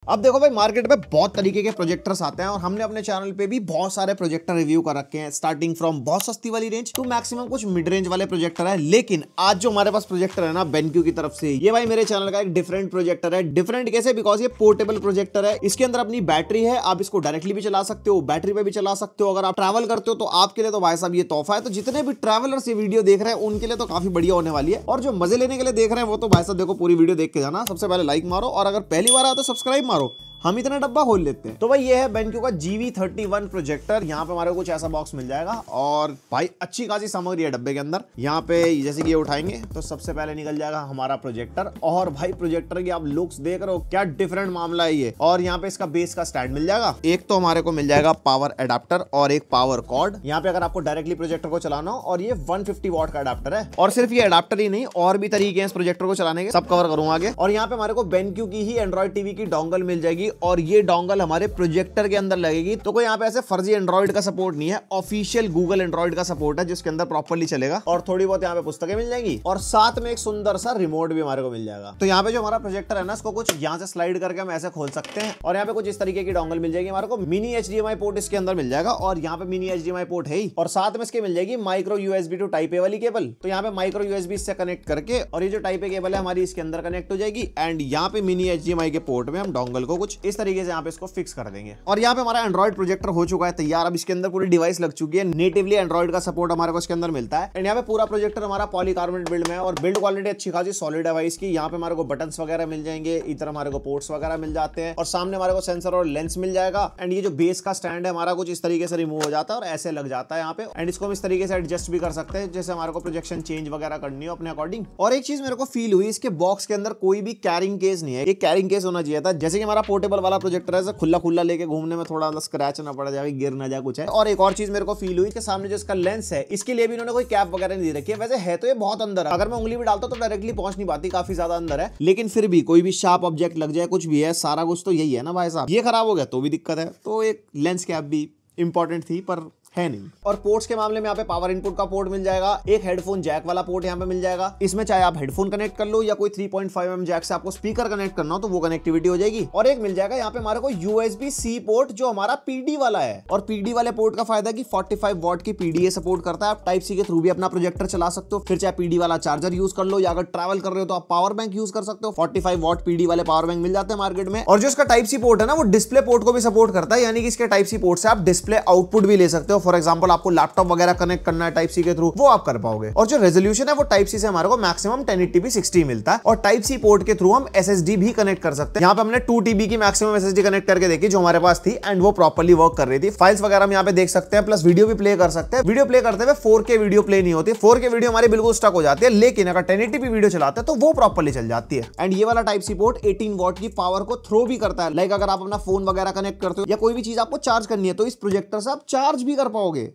अब देखो भाई, मार्केट में बहुत तरीके के प्रोजेक्टर्स आते हैं और हमने अपने चैनल पे भी बहुत सारे प्रोजेक्टर रिव्यू कर रखे हैं, स्टार्टिंग फ्रॉम बहुत सस्ती वाली रेंज टू मैक्सिमम कुछ मिड रेंज वाले प्रोजेक्टर है। लेकिन आज जो हमारे पास प्रोजेक्टर है ना बेनक्यू की तरफ से, ये भाई मेरे चैनल का एक डिफरेंट प्रोजेक्टर है। डिफरेंट कैसे? बिकॉज ये पोर्टेबल प्रोजेक्टर है, इसके अंदर अपनी बैटरी है, आप इसको डायरेक्टली भी चला सकते हो, बैटरी पे भी चला सकते हो। अगर आप ट्रैवल करते हो तो आपके लिए तो भाई साहब ये तोहफा है। तो जितने भी ट्रैवलर्स ये वीडियो देख रहे हैं उनके लिए तो काफी बढ़िया होने वाली है, और जो मजे लेने के लिए देख रहे हैं वो तो भाई साहब देखो पूरी वीडियो देख के जाना। सबसे पहले लाइक मारो, और अगर पहली बार आया तो सब्सक्राइब मारो, हम इतना डब्बा खोल लेते हैं। तो भाई ये है बेनक्यू का GV31 प्रोजेक्टर। यहाँ पे हमारे को कुछ ऐसा बॉक्स मिल जाएगा, और भाई अच्छी खासी सामग्री है डब्बे के अंदर। यहाँ पे जैसे कि ये उठाएंगे तो सबसे पहले निकल जाएगा हमारा प्रोजेक्टर, और भाई प्रोजेक्टर की आप लुक्स देख रहे हो, क्या डिफरेंट मामला है ये। और यहाँ पे इसका बेस का स्टैंड मिल जाएगा। एक तो हमारे को मिल जाएगा पावर एडाप्टर और एक पावर कॉर्ड। यहाँ पे अगर आपको डायरेक्टली प्रोजेक्टर को चलाना हो, और ये 150 वॉट का एडाप्टर है। और सिर्फ ये एडाप्टर ही नहीं, और भी तरीके हैं इस प्रोजेक्टर को चलाने के, सब कवर करूंगा आगे। और यहाँ पे हमारे को बेनक्यू की ही एंड्रॉइड टीवी की डोंगल मिल जाएगी, और ये डोंगल हमारे प्रोजेक्टर के अंदर लगेगी। तो कोई यहाँ पे ऐसे फर्जी एंड्रॉइड का सपोर्ट नहीं है, ऑफिशियल गूगल एंड्रॉइड का सपोर्ट है जिसके अंदर प्रॉपर्ली चलेगा। और थोड़ी बहुत यहाँ पे पुस्तकें मिल जाएंगी, और साथ में एक सुंदर सा रिमोट भी हमारे को मिल जाएगा। तो यहाँ पे जो हमारा प्रोजेक्टर है ना, इसको कुछ यहाँ से स्लाइड करके हम ऐसे खोल सकते हैं, और यहाँ पे कुछ इस तरीके की डोंगल मिल जाएगी हमारे को। मिनी HDMI पोर्ट इसके अंदर मिल जाएगा, और यहाँ पे मिनी HDMI पोर्ट है ही, और साथ में इसके मिल जाएगी micro USB to type A वाली केबल। तो यहाँ पे माइक्रो USB से कनेक्ट करके, और ये जो टाइप ए केबल है हमारी इसके अंदर कनेक्ट हो जाएगी। एंड यहाँ पे मिनी HDMI के पोर्ट में हम डोंगल को कुछ इस तरीके से यहाँ पे इसको फिक्स कर देंगे। और यहाँ पे हमारा एंड्रॉइड प्रोजेक्टर हो चुका है तैयार। अब इसके अंदर पूरी डिवाइस लग चुकी है, नेटिवली एंड्रॉइड का सपोर्ट हमारे को इसके अंदर मिलता है। एंड यहाँ पे पूरा प्रोजेक्टर हमारा पॉलीकार्बोनेट बिल्ड में है, और बिल्ड क्वालिटी अच्छी खासी सॉलिड है भाई इसकी। यहाँ पे हमारे को बटन्स वगैरह मिल जाएंगे, इधर हमारे को पोर्ट्स वगैरह मिल जाते हैं, और सामने हमारे को सेंसर और लेंस मिल जाएगा। एंड ये जो बेस का स्टैंड है हमारा कुछ इस तरीके से रिमूव हो जाता है और ऐसे लग जाता है यहाँ पे। एंड इसको हम इस तरीके से एडजस्ट भी कर सकते हैं, जैसे हमारे को प्रोजेक्शन चेंज वगैरह करनी हो अपने अकॉर्डिंग। और एक चीज मेरे को फील हुई, इसके बॉक्स के अंदर कोई भी कैरिंग केस नहीं है। ये कैरिंग केस होना चाहिए था, जैसे कि हमारा पोर्टेबल वाला प्रोजेक्टर है, खुला खुला लेके घूमने में थोड़ा स्क्रैच ना पड़ जाए, गिर ना जाए कुछ है। और एक और चीज मेरे को फील हुई कि सामने जो इसका लेंस है, इसके लिए भी इन्होंने कोई कैप वगैरह नहीं दे रखी है। वैसे है तो ये बहुत अंदर है, अगर मैं उंगली भी डालता तो डायरेक्टली पहुंच नहीं पाती, काफी ज्यादा अंदर है। लेकिन फिर भी कोई भी शार्प ऑब्जेक्ट लग जाए, कुछ भी है, सारा कुछ तो यही है ना भाई साहब। ये खराब हो गया तो भी दिक्कत है, तो एक लेंस कैप भी इंपॉर्टेंट थी, पर है नहीं। और पोर्ट्स के मामले में यहाँ पे पावर इनपुट का पोर्ट मिल जाएगा, एक हेडफोन जैक वाला पोर्ट यहाँ पे मिल जाएगा। इसमें चाहे आप हेडफोन कनेक्ट कर लो, या कोई 3.5mm जैक से आपको स्पीकर कनेक्ट करना हो तो वो कनेक्टिविटी हो जाएगी। और एक मिल जाएगा यहाँ पे हमारे को USB-C पोर्ट, जो हमारा PD वाला है। और PD वाले पोर्ट का फायदा कि 45 वॉट की PDA सपोर्ट करता है। आप Type-C के थ्रू भी अपना प्रोजेक्टर चला सकते हो, फिर चाहे PD वाला चार्जर यूज कर लो, या अगर ट्रैवल कर रहे हो तो आप पावर बैंक यूज कर सकते हो। 45 वॉट PD वाले पावर बैंक मिल जाते हैं मार्केट में। और जो इसका Type-C पोर्ट है ना, वो डिस्प्ले पोर्ट को भी सपोर्ट करता है, यानी कि इसके Type-C पोर्ट से आप डिस्प्ले आउटपुट भी ले सकते हो। फॉर एग्जाम्पल आपको लैपटॉप वगैरह कनेक्ट करना है Type-C के थ्रू, वो आप कर पाओगे। और जो रेजोल्यूशन है वो Type-C से हमारे को मैक्सिमम 1080p 60 मिलता है। और Type-C पोर्ट के थ्रू हम SSD भी कनेक्ट कर सकते हैं। यहाँ पे हमने 2 TB की मैक्सिमम SSD कनेक्ट करके देखी, जो हमारे पास थी, एंड वो प्रॉपर्ली वर्क कर रही थी। फाइल्स वगैरह हम यहाँ पे देख सकते हैं, प्लस वीडियो भी प्ले कर सकते हैं। वीडियो प्ले करते हुए 4K वीडियो प्ले नहीं होती, 4K वीडियो हमारी बिल्कुल स्टक हो जाती है। लेकिन अगर 1080p वीडियो चलाते हैं तो वो प्रॉपर्ली चल जाती है। एंड ये वाला Type-C पोर्ट 18 वॉट की पावर को थ्रो भी करता है। लाइक अगर आप अपना फोन वगैरह कनेक्ट करते हो, या कोई भी चीज आपको चार्ज करनी है, तो इस प्रोजेक्टर से आप चार्ज भी कर पाओगे।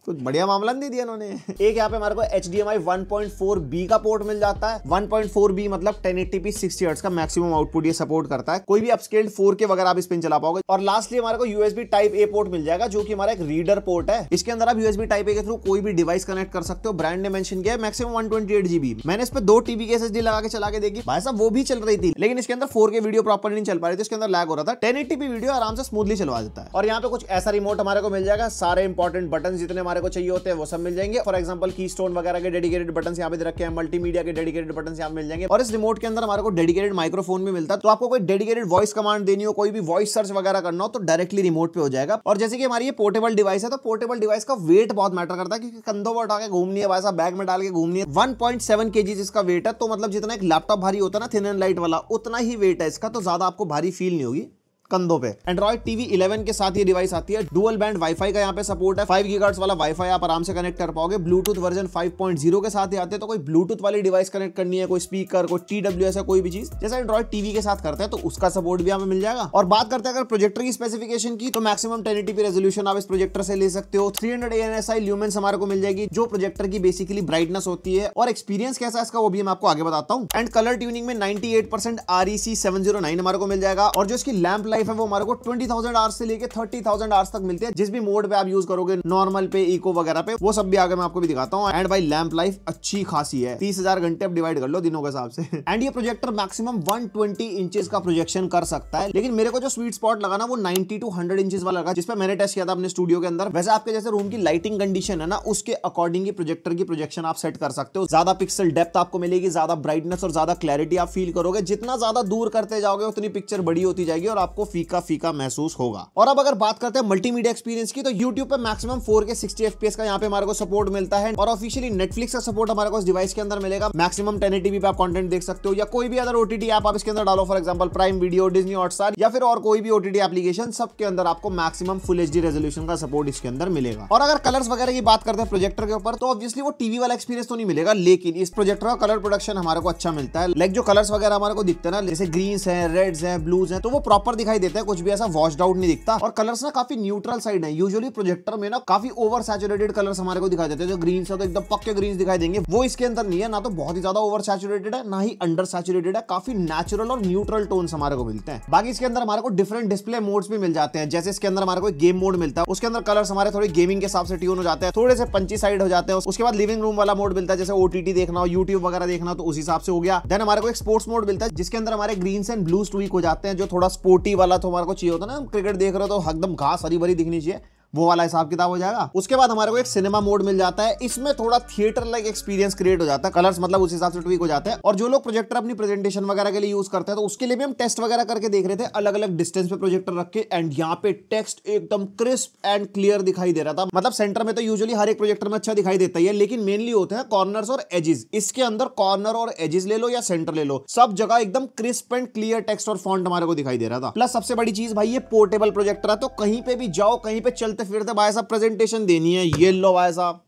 कुछ बढ़िया मामला नहीं दिया इन्होंने। एक यहाँ पे हमारे को HDMI 1.4B का पोर्ट मिल जाता है। 1.4B मतलब 1080p 60 हर्ट्ज का मैक्सिमम आउटपुट ये सपोर्ट करता है। कोई भी अपस्केल्ड 4K वगैरह आप इस पे चला पाओगे। और लास्टली हमारे को USB Type-A पोर्ट मिल जाएगा, जो कि हमारा एक रीडर पोर्ट है। इसके अंदर आप USB Type-A के थ्रू कोई भी डिवाइस कनेक्ट कर सकते हो। ब्रांड ने मेंशन किया है मैक्सिमम 128 GB। मैंने इस पे 2 TB की SSD लगा के चला के देखी, भाई साहब वो भी चल रही थी, लेकिन इसके अंदर 4K वीडियो प्रॉपर नहीं चल पा रही थी, इसके अंदर लैग हो रहा था। 1080p वीडियो आराम से स्मूथली चलवा देता है। और यहाँ पे कुछ ऐसा रिमोट हमारे को मिल जाएगा, सारे इंपॉर्टेंट बटन जितने हमारे को चाहिए होते हैं वो मिल जाएंगे। फॉर एग्जांपल कीस्टोन वगैरह के डेडिकेटेड बटन्स यहाँ पे रखे हैं, मल्टीमीडिया के डेडिकेटेड बटन्स यहाँ मिल जाएंगे। और इस रिमोट के अंदर हमारे को डेडिकेटेड माइक्रोफोन भी मिलता है, तो आपको कोई डेडिकेटेड वॉइस कमांड देनी हो, कोई भी वॉइस सर्च वगैरह करना हो, तो डायरेक्टली रिमोट पे हो जाएगा। और जैसे कि हमारी ये पोर्टेबल डिवाइस है, तो पोर्टेबल डिवाइस का वेट बहुत मैटर करता है, क्योंकि कंधों पर उठा के घूमनी है, वैसा बैग में डाल के घूमनी है। 1.7 kg इसका वेट है, तो मतलब जितना एक लैपटॉप भारी होता है ना थिन एंड लाइट वाला, उतना ही वेट है इसका, तो ज्यादा आपको भारी फील नहीं होगी कंधों पे। एंड्रॉइड टीवी 11 के साथ ये डिवाइस आती है। डुअल बैंड वाईफाई का यहाँ पे सपोर्ट है, 5 गीगाहर्ट्ज वाला वाईफाई आप आराम से कनेक्ट कर पाओगे। ब्लूटूथ वर्जन 5.0 के साथ ही आते हैं, तो कोई ब्लूटूथ वाली डिवाइस कनेक्ट करनी है, कोई स्पीकर, कोई TWS, कोई भी चीज जैसा एंड्रॉइड टीवी के साथ करते हैं, तो उसका सपोर्ट भी हमें मिल जाएगा। और बात करते हैं अगर प्रोजेक्टर की स्पेसिफिकेशन की, तो मैक्सिमम 1080p रेजोल्यूशन आप इस प्रोजेक्टर से ले सकते हो। 300 ANSI ल्यूमेंस हमारे को मिल जाएगी, जो प्रोजेक्टर की बेसिकली ब्राइटनेस होती है। और एक्सपीरियंस कैसा है इसका वो भी मैं आपको आगे बताता हूँ। एंड कलर ट्यूनिंग में 98% REC 709 हमारे को मिल जाएगा। और जो इसकी लैंप लाइफ है वो हमारे को 20,000 आवर्स से लेके 30,000 आवर्स तक मिलते हैं, जिस भी मोड पे आप यूज करोगे, नॉर्मल पे, इको वगैरह पे, वो सब भी आगे मैं आपको भी दिखाता हूँ। एंड भाई लैंप लाइफ अच्छी खासी है, 30,000 घंटे अब डिवाइड कर लो दिनों के हिसाब से। एंड ये प्रोजेक्टर मैक्सिमम 120 इंचेस का प्रोजेक्शन कर सकता है, लेकिन मेरे को जो स्वीट स्पॉट लगा ना वो 90 to 100 इंचेस वाला लगा, जिसपे मैंने टेस्ट किया था अपने स्टूडियो के अंदर। वैसे आपके जैसे रूम की लाइटिंग कंडीशन है ना, उसके अकॉर्डिंग ही प्रोजेक्टर की प्रोजेक्शन आप सेट कर सकते हो। ज्यादा पिक्सल डेप्थ आपको मिलेगी, ज्यादा ब्राइटनेस और ज्यादा क्लैरिटी आप फील करोगे। जितना ज्यादा दूर करते जाओगे उतनी पिक्चर बड़ी होती जाएगी और आपको फीका फीका महसूस होगा। और अब अगर बात करते हैं मल्टीमीडिया एक्सपीरियंस की, तो YouTube पे मैक्सिमम 4K 60 FPS का यहाँ पे हमारे को सपोर्ट मिलता है, और ऑफिशियली Netflix का सपोर्ट हमारे को इस डिवाइस के अंदर मिलेगा। मैक्सिमम 1080p पे आप कंटेंट देख सकते हो, या कोई भी अदर OTT ऐप आप इसके अंदर डालो, for example prime video, Disney Hotstar, या फिर और कोई भी OTT एप्लीकेशन, सबके अंदर आपको मैक्सिमम फुल HD रेजोल्यूशन का सपोर्ट इसके अंदर मिलेगा। और अगर कलर्स वगैरह की बात करते हैं प्रोजेक्टर के ऊपर, तो ऑब्वियसली वो टीवी वाला एक्सपीरियंस तो नहीं मिलेगा, लेकिन इस प्रोजेक्टर का कलर प्रोडक्शन हमारे को अच्छा मिलता है। लाइक जो कलर्स वगैरह हमारे को दिखते हैं ना, जैसे ग्रीन्स हैं, रेड्स हैं, ब्लूज हैं, तो वो प्रॉपर दिखाई देता है, कुछ भी ऐसा वॉश्ड आउट नहीं दिखता। और कलर्स ना काफी न्यूट्रल साइड है। यूजुअली प्रोजेक्टर में ना काफी ओवर सैचुरेटेड कलर्स हमारे को दिखाई देते हैं, जो ग्रीन्स है तो एकदम पक्के ग्रीन्स दिखाई देंगे, वो इसके अंदर नहीं है। ना तो बहुत ही ज्यादा ओवर सैचुरेटेड है, ना ही अंडर सैचुरेटेड है, काफी नेचुरल और न्यूट्रल टोन्स हमारे को मिलते हैं। बाकी इसके अंदर हमारे को डिफरेंट डिस्प्ले मोड्स भी मिल जाते हैं, जैसे इसके अंदर हमारे को गेम मोड मिलता है, उसके अंदर कलर्स हमारे थोड़े गेमिंग के हिसाब से ट्यून हो जाते हैं, थोड़े से पंची साइड हो जाते हैं। उसके बाद लिविंग रूम वाला मोड मिलता है, जैसे OTT देखना हो, यूट्यूब वगैरह देखना हो, तो उस हिसाब से हो गया। देन हमारे को एक स्पोर्ट्स मोड मिलता है, जिसके अंदर हमारे ग्रीन्स एंड ब्लूज ट्वीक हो जाते हैं, जो थोड़ा स्पोर्टी वाला तो हमारे को चाहिए होता है ना, क्रिकेट देख रहे हो तो एकदम घास हरी भरी दिखनी चाहिए, वो वाला हिसाब किताब हो जाएगा। उसके बाद हमारे को एक सिनेमा मोड मिल जाता है, इसमें थोड़ा थिएटर लाइक एक्सपीरियंस क्रिएट हो जाता है, कलर्स मतलब उस हिसाब से ट्वीक हो जाते हैं। और जो लोग प्रोजेक्टर अपनी प्रेजेंटेशन वगैरह के लिए यूज करते हैं, तो उसके लिए भी हम टेस्ट वगैरह करके देख रहे थे, अलग अलग डिस्टेंस पे प्रोजेक्टर रख के, एंड यहाँ पे टेक्स्ट एकदम क्रिस्प एंड क्लियर दिखाई दे रहा था। मतलब सेंटर में तो यूजुअली हर एक प्रोजेक्टर में अच्छा दिखाई देता है, लेकिन मेनली होते हैं कॉर्नर्स और एजेस। इसके अंदर कॉर्नर और एजेस ले लो या सेंटर ले लो, सब जगह एकदम क्रिस्प एंड क्लियर टेक्स्ट और फॉन्ट हमारे को दिखाई दे रहा था। प्लस सबसे बड़ी चीज भाई, ये पोर्टेबल प्रोजेक्टर है, तो कहीं पे भी जाओ, कहीं पे चलते फिरते भाई साहब प्रेजेंटेशन देनी है, ये लो भाई साहब,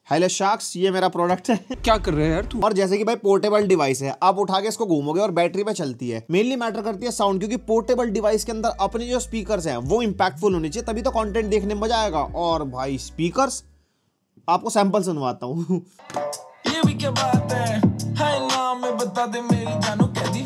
हेलो शार्क्स, ये मेरा प्रोडक्ट है। क्या कर रहे हैं यार तू? और जैसे कि भाई पोर्टेबल डिवाइस है, आप उठा के इसको घूमोगे और बैटरी पे चलती है। मेनली मैटर करती है साउंड, क्योंकि पोर्टेबल डिवाइस के अंदर अपने जो स्पीकर्स हैं वो इंपैक्टफुल होने चाहिए, तभी तो कंटेंट देखने में मजा आएगा। और भाई स्पीकर्स, आपको सैंपल सुनवाता हूँ। ये भी क्या बात है, हाय नाम में बता दे मेरी जानो कैदी।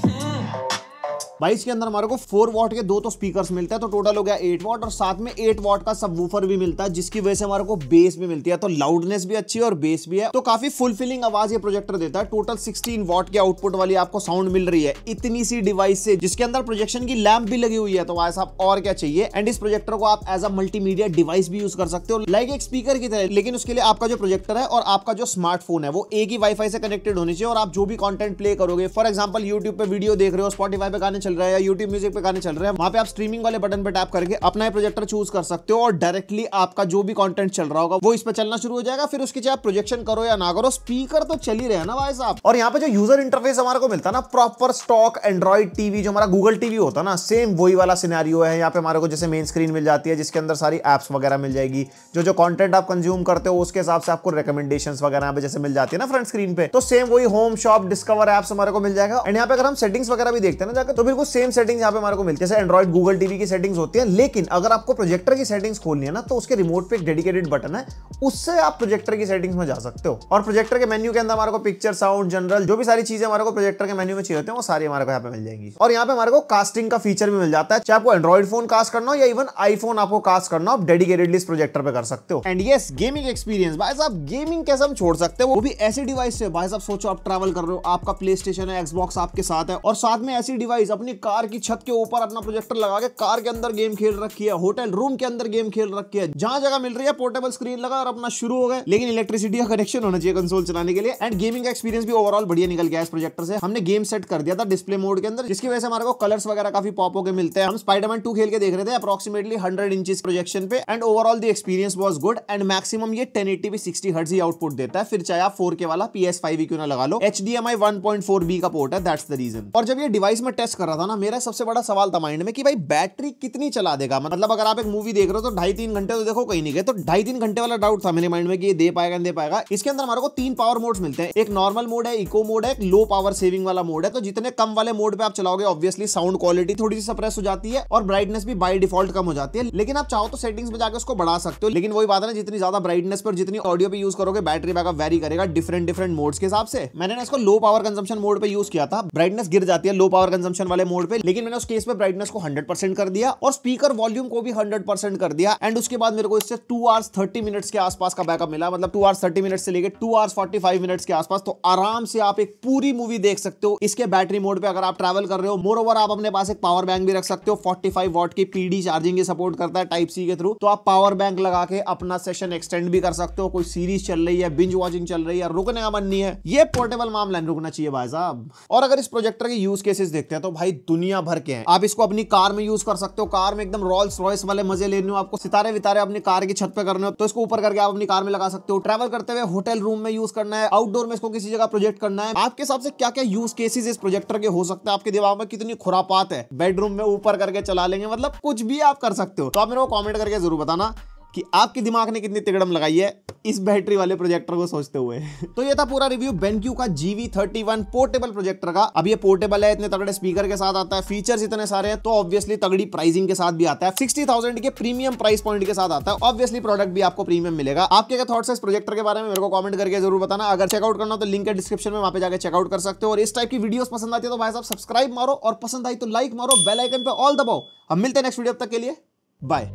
भाई इसके अंदर हमारे को 4 वॉट के 2 तो स्पीकर्स मिलते हैं, तो टोटल हो गया 8 वॉट, और साथ में 8 वॉट का सबवूफर भी मिलता है, जिसकी वजह से हमारे को बेस भी मिलती है, तो लाउडनेस भी अच्छी है और बेस भी है, तो काफी फुलफिलिंग आवाज ये प्रोजेक्टर देता है। टोटल 16 वॉट की आउटपुट वाली आपको साउंड मिल रही है इतनी सी डिवाइस से, जिसके अंदर प्रोजेक्शन की लैंप भी लगी हुई है, तो भाई साहब और क्या चाहिए। एंड इस प्रोजेक्टर को आप एज अ मल्टीमीडिया डिवाइस भी यूज कर सकते हो, लाइक एक स्पीकर की तरह, लेकिन उसके लिए आपका जो प्रोजेक्टर है और आपका जो स्मार्टफोन है वो एक ही वाईफाई से कनेक्टेड होनी चाहिए, और आप जो भी कंटेंट प्ले करोगे, फॉर एग्जांपल यूट्यूब पे वीडियो देख रहे हो, स्पॉटिफाई पे गाने चल रहे हैं या यूट्यूब म्यूजिक पे गाने चल रहे हैं, वहां पे आप स्ट्रीमिंग वाले बटन पे टैप करके अपना ही प्रोजेक्टर चूज कर सकते हो, और डायरेक्टली आपका जो भी कंटेंट चल रहा होगा वो इस पे चलना शुरू हो जाएगा। फिर उसकी चाहे आप प्रोजेक्शन करो या ना करो, स्पीकर तो चल ही रहे हैं ना भाई साहब। और यहाँ पे जो यूजर इंटरफेस हमारे को मिलता है ना, प्रॉपर स्टॉक एंड्रॉइड टीवी जो हमारा गूगल टीवी होता है ना, सेम वही वाला सिनेरियो है। यहाँ पे हमारे को जैसे मेन स्क्रीन मिल जाती है, जिसके अंदर सारी एप्स वगैरह मिल जाएगी, जो कंटेंट आप कंज्यूम करते हो उसके हिसाब से आपको रिकमेंडेशंस वगैरह यहाँ पे जैसे मिल जाती है ना फ्रंट स्क्रीन पे, तो सेम वही होम, शॉप, डिस्कवर एप्स हमारे को मिल जाएगा। एंड यहाँ पे अगर हम सेटिंग्स वगैरह भी देखते हैं ना जाकर, तो बिल्कुल सेम सेटिंग्स यहाँ पे हमारे को मिलती है, जैसे एंड्रॉइड गूगल टीवी की सेटिंग्स होती है। लेकिन अगर आपको प्रोजेक्टर की सेटिंग्स खोलनी है ना, तो उसके रिमोट पे एक डेडिकेटेड बटन है, उससे आप प्रोजेक्टर की सेटिंग्स में जा सकते हो। और प्रोजेक्टर के मेन्यू के अंदर हमारे को पिक्चर, साउंड, जनरल, जो भी सारी चीजें हमारे को प्रोजेक्टर के मेन्यू में चाहिए होती हैं, वो सारी हमारे को यहाँ पे मिल जाएंगी। और यहाँ पे हमारे को कास्टिंग का फीचर भी मिल जाता है, चाहे आपको एंड्रॉइड फोन कास्ट करना हो या इवन आईफोन आपको कास्ट करना हो, आप डेडिकेटेडली इस प्रोजेक्टर पे कर सकते हो। एंड यस, गेमिंग एक्सपीरियंस, भाई साहब गेमिंग कैसे हम छोड़ सकते हैं, वो भी ऐसी डिवाइस से। भाई साहब सोचो आप ट्रैवल कर रहे हो, आपका प्ले स्टेशन है, एक्सबॉक्स आपके साथ है, और साथ में ऐसी डिवाइस अपनी कार की छत के ऊपर अपना प्रोजेक्टर लगा के कार के अंदर गेम खेल रखी है, होटल रूम के अंदर गेम खेल रखी है, जहां जगह मिल रही है पोर्टेबल स्क्रीन लगा और अपना शुरू हो गए। लेकिन इलेक्ट्रिसिटी का कनेक्शन होना चाहिए कंसोल चलाने के लिए। एंड गेमिंग का एक्सपीरियंस भी ओवरऑल बढ़िया निकल गया इस प्रोजेक्टर से। हमने गेम सेट कर दिया था डिस्प्ले मोड के अंदर, जिसकी वजह से हमारे को कलर्स वगैरह काफी पॉप होके मिलते हैं। हम स्पाइडरमैन 2 खेल के देख रहे थे अप्रोक्सीमेटली 100 इंचेस प्रोजेक्शन पे, and overall the experience was good. And maximum ये 1080p 60 हर्ट्ज ही आउटपुट देता है, फिर चाहे आप 4K वाला PS5 क्यों ना लगा लो। HDMI 1.4B का पोर्ट है, दैट्स द रीजन। और जब ये डिवाइस में टेस्ट कर रहा था ना, मेरा सबसे बड़ा सवाल था माइंड में कि भाई बैटरी कितनी चला देगा। मतलब अगर आप एक मूवी देख रहे हो तो 2.5-3 घंटे तो देखो कहीं नहीं गए, तो 2.5-3 घंटे वाला डाउट था मेरे माइंड में कि ये दे पाएगा नहीं दे पाएगा। इसके अंदर हमारे को 3 पावर मोड्स मिलते हैं, एक नॉर्मल मोड है, इको मोड है, एक लो पावर सेविंग वाला मोड है। तो जितने कम वाले मोड पे आप चलाओगे ऑब्वियसली साउंड क्वालिटी थोड़ी सी सप्रेस हो जाती है और ब्राइटनेस भी बाय डिफॉल्ट कम हो जाती है। लेकिन आप चाहो तो सेटिंग्स में जाकर उसको बढ़ा सकते हो। लेकिन वही बात है ना, जितनी ज्यादा ब्राइटनेस पर जितनी ऑडियो पे यूज करोगे, बैटरी बैकअप वेरी करेगा डिफरेंट मोड्स के हिसाब से। मैंने इसको लो पावर कंजम्पशन मोड पे यूज किया था, ब्राइटनेस गिर जाती है लो पावर कंजम्पशन वाले मोड पे, लेकिन मैंने उस केस में ब्राइटनेस को 100% कर दिया और स्पीकर वॉल्यूम को भी 100% कर दिया। एंड उसके बाद मेरे को इससे 2 आवर्स 30 मिनट्स के आसपास का बैकअप मिला, मतलब 2 आवर्स 30 मिनट्स से लेकर 2 आवर्स 45 मिनट्स के आसपास। तो आराम से आप एक पूरी मूवी देख सकते हो इसके बैटरी मोड पे अगर आप ट्रैवल कर रहे हो। मोर ओवर आप अपने पास एक पावर बैंक भी रख सकते हो, 45 वॉट की पीडी चार्जिंग सपोर्ट करता है टाइप सी के थ्रू। तो आप पावर बैंक लगा के अपना सेशन एक्सटेंड भी कर सकते हो। कोई सीरीज चल रही है, बिंज वॉचिंग चल रही है, रुकने का मन नहीं है, ये पोर्टेबल मामला नहीं रुकना चाहिए भाई साहब। और अगर इस प्रोजेक्टर के यूज केसेस देखते हैं तो भाई दुनिया भर के हैं। आप इसको अपनी कार में यूज कर सकते हो, कार में एकदम रॉल्स रॉयस वाले मजे लेने हो, आपको सितारे वितारे अपनी कार की छत पे करने हो तो इसको ऊपर करके आप अपनी कार में लगा सकते हो। ट्रैवल करते हुए होटल रूम में यूज करना है, आउटडोर में इसको किसी जगह प्रोजेक्ट करना है, आपके हिसाब से क्या क्या यूज केसेस इस प्रोजेक्टर के हो सकते हैं, आपके दिमाग में कितनी खुरापात है, बेडरूम में ऊपर करके चला लेंगे, मतलब कुछ भी आप कर सकते हो। तो आप मेरे को कमेंट करके जरूर बताना कि आपके दिमाग ने कितनी तिगड़म लगाई है इस बैटरी वाले प्रोजेक्टर को सोचते हुए। तो ये था पूरा रिव्यू BenQ का GV31 पोर्टेबल प्रोजेक्टर का। अब ये पोर्टेबल है, इतने तगड़े स्पीकर के साथ आता है, फीचर्स इतने सारे हैं, तो ऑब्वियसली तगड़ी प्राइसिंग के साथ भी आता है। 60,000 के प्रीमियम प्राइस पॉइंट के साथ आता है। ऑब्वियसली प्रोडक्ट भी आपको प्रीमियम मिलेगा। आपके क्या थॉट्स है इस प्रोजेक्टर के बारे में मेरे को कमेंट करके जरूर बताना। अगर चेकआउट करना हो तो लिंक है डिस्क्रिप्शन में, वहां पे जाकर चेकआउट कर सकते हो। और इस टाइप की वीडियोस पसंद आती है तो भाई साहब सब्सक्राइब मारो, और पसंद आई तो लाइक मारो, बेल आइकन पे ऑल दबाओ। हम मिलते हैं नेक्स्ट वीडियो, तक के लिए बाय।